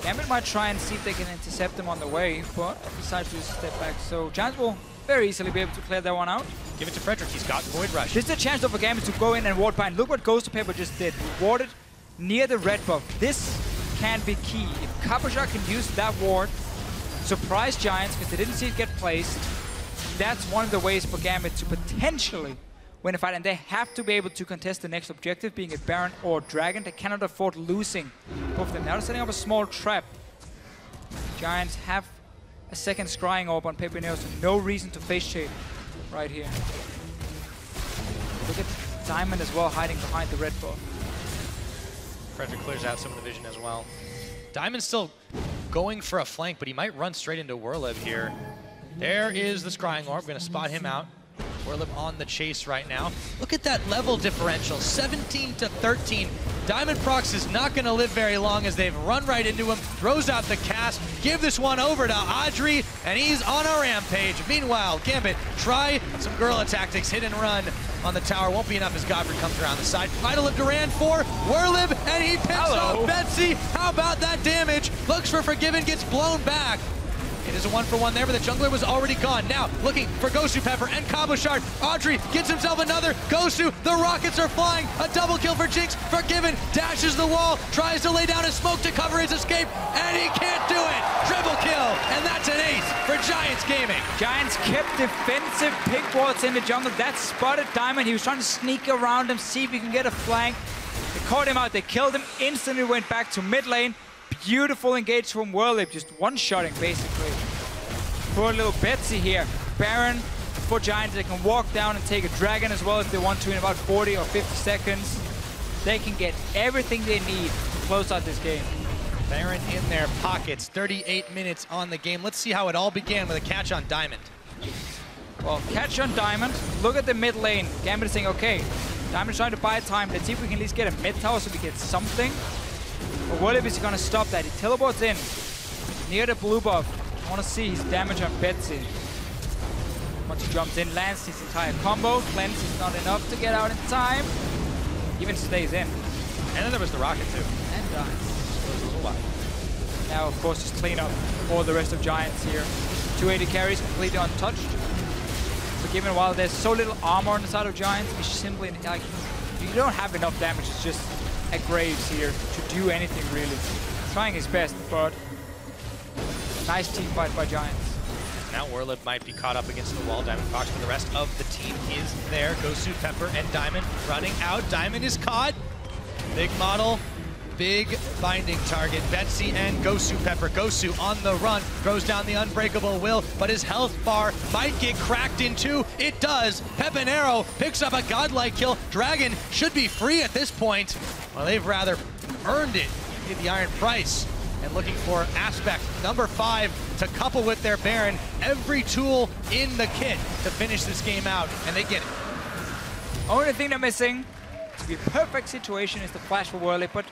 Gambit might try and see if they can intercept them on the wave, but decides to step back. So Giants will very easily be able to clear that one out. Give it to Frederick. He's got Void Rush. This is a chance for Gambit to go in and ward behind. Look what Ghost of Pepper just did. He warded near the red buff. This can be key. If Cabochard can use that ward, surprise Giants because they didn't see it get placed, that's one of the ways for Gambit to potentially win a fight. And they have to be able to contest the next objective, being a Baron or Dragon. They cannot afford losing both of them. Now they're setting up a small trap. Giants have a second scrying orb on Pepe Neo, so no reason to face shade right here. Look at Diamond as well, hiding behind the red buff. Frederick clears out some of the vision as well. Diamond's still going for a flank, but he might run straight into Werlib here. There is the scrying orb. Going to spot him out. Werlib on the chase right now. Look at that level differential, 17 to 13. Diamond Prox is not going to live very long as they've run right into him, throws out the cast, give this one over to Audrey, and he's on a rampage. Meanwhile, Gambit try some guerrilla tactics, hit and run on the tower. Won't be enough as Godfrey comes around the side. Idol of Duran for Werlib, and he picks off Betsy. How about that damage? Looks for Forgiven, gets blown back. It is a 1-for-1 there, but the jungler was already gone. Now, looking for Gosu Pepper and Cabochard. Audrey gets himself another. Gosu, the rockets are flying. A double kill for Jinx. Forgiven dashes the wall, tries to lay down a smoke to cover his escape, and he can't do it. Triple kill, and that's an ace for Giants Gaming. Giants kept defensive pick wards in the jungle. That spotted Diamond. He was trying to sneak around him, see if he can get a flank. They caught him out. They killed him. Instantly went back to mid lane. Beautiful engage from Werlib, just one-shotting basically. Poor little Betsy here. Baron for Giants. They can walk down and take a Dragon as well if they want to in about 40 or 50 seconds. They can get everything they need to close out this game. Baron in their pockets, 38 minutes on the game. Let's see how it all began with a catch on Diamond. Well, catch on Diamond. Look at the mid lane. Gambit is saying, okay, Diamond's trying to buy time. Let's see if we can at least get a mid tower so we get something. But Willip is going to stop that. He teleports in near the blue buff. I want to see his damage on Betsy. Once he jumps in, lands his entire combo. Cleanse is not enough to get out in time. Even stays in. And then there was the rocket too. And dies. Now, of course, just clean up all the rest of Giants here. 280 carries completely untouched. Forgiven, while there's so little armor on the side of Giants, it's simply like you don't have enough damage. It's just a Graves here to do anything really. Trying his best, but nice team fight by Giants. Now Werlib might be caught up against the wall. Diamond Fox, but the rest of the team is there. Gosu, Pepper, and Diamond running out. Diamond is caught. Big model. Big binding target, Betsy and Gosu Pepper. Gosu on the run, throws down the unbreakable will, but his health bar might get cracked in two. It does. Pepinero picks up a godlike kill. Dragon should be free at this point. Well, they've rather earned it. Get the iron price. And looking for aspect number 5 to couple with their Baron. Every tool in the kit to finish this game out, and they get it. Only thing they're missing to be a perfect situation is the flash for Whirly, but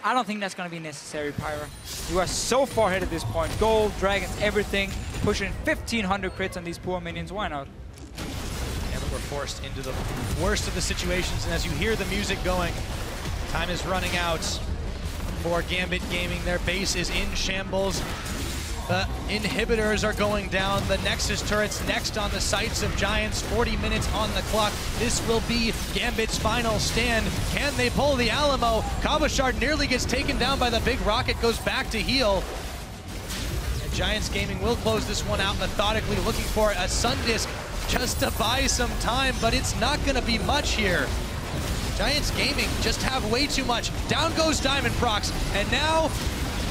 I don't think that's going to be necessary, Pyra. You are so far ahead at this point. Gold, dragons, everything. Pushing 1,500 crits on these poor minions. Why not? Yeah, but we're forced into the worst of the situations, and as you hear the music going, time is running out for Gambit Gaming. Their base is in shambles. The inhibitors are going down. The Nexus turret's next on the sights of Giants. 40 minutes on the clock. This will be Gambit's final stand. Can they pull the Alamo? Kabashard nearly gets taken down by the big rocket, goes back to heal. And Giants Gaming will close this one out methodically, looking for a Sun Disc just to buy some time, but it's not going to be much here. Giants Gaming just have way too much. Down goes Diamond Prox, and now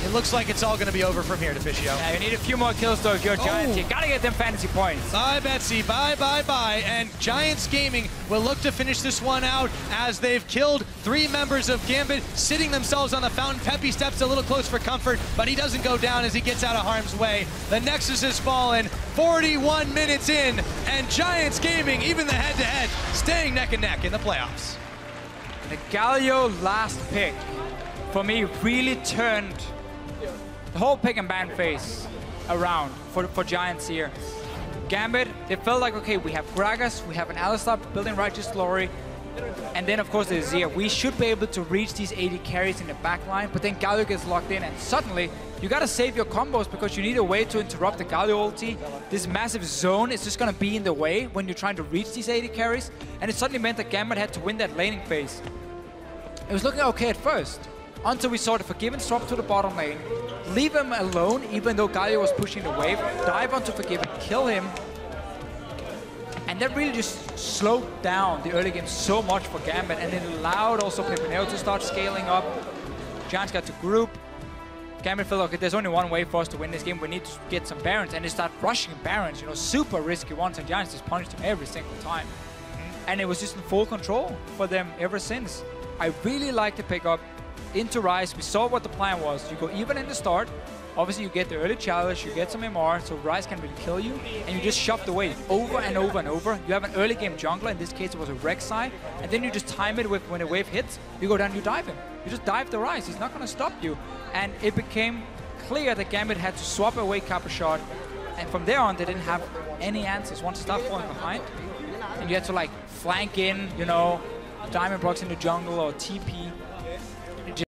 it looks like it's all going to be over from here, Deficio. Yeah, you need a few more kills though if you're Giants. You gotta get them fantasy points. Bye, Betsy. Bye, bye, bye. And Giants Gaming will look to finish this one out as they've killed 3 members of Gambit, sitting themselves on the fountain. Peppy steps a little close for comfort, but he doesn't go down as he gets out of harm's way. The Nexus has fallen 41 minutes in, and Giants Gaming, even the head-to-head, staying neck and neck in the playoffs. The Galio last pick, for me, really turned the whole pick and ban phase around for Giants here. Gambit, they felt like, okay, we have Gragas, we have an Alistar building Righteous Glory, and then of course there's Zia. We should be able to reach these 80 carries in the back line, but then Galio gets locked in, and suddenly you gotta save your combos because you need a way to interrupt the Galio ulti. This massive zone is just gonna be in the way when you're trying to reach these 80 carries, and it suddenly meant that Gambit had to win that laning phase. It was looking okay at first, until we saw the Forgiven drop to the bottom lane, leave him alone even though Galio was pushing the wave, dive onto Forgiven, kill him, and that really just slowed down the early game so much for Gambit, and it allowed also Pepinero to start scaling up. Giants got to group. Gambit felt, okay, there's only one way for us to win this game. We need to get some Barons, and they start rushing Barons, you know, super risky ones, and Giants just punished them every single time. And it was just in full control for them ever since. I really like the pickup into Ryze. We saw what the plan was. You go even in the start. Obviously, you get the early challenge, you get some MR, so Ryze can really kill you, and you just shove the wave over and over and over. You have an early game jungler, in this case it was a Rek'Sai, and then you just time it with when a wave hits, you go down, you dive him. You just dive the Ryze, he's not going to stop you. And it became clear that Gambit had to swap away Kappa and from there on they didn't have any answers. Once they start falling behind, and you had to like flank in, you know, Diamond blocks in the jungle or TP.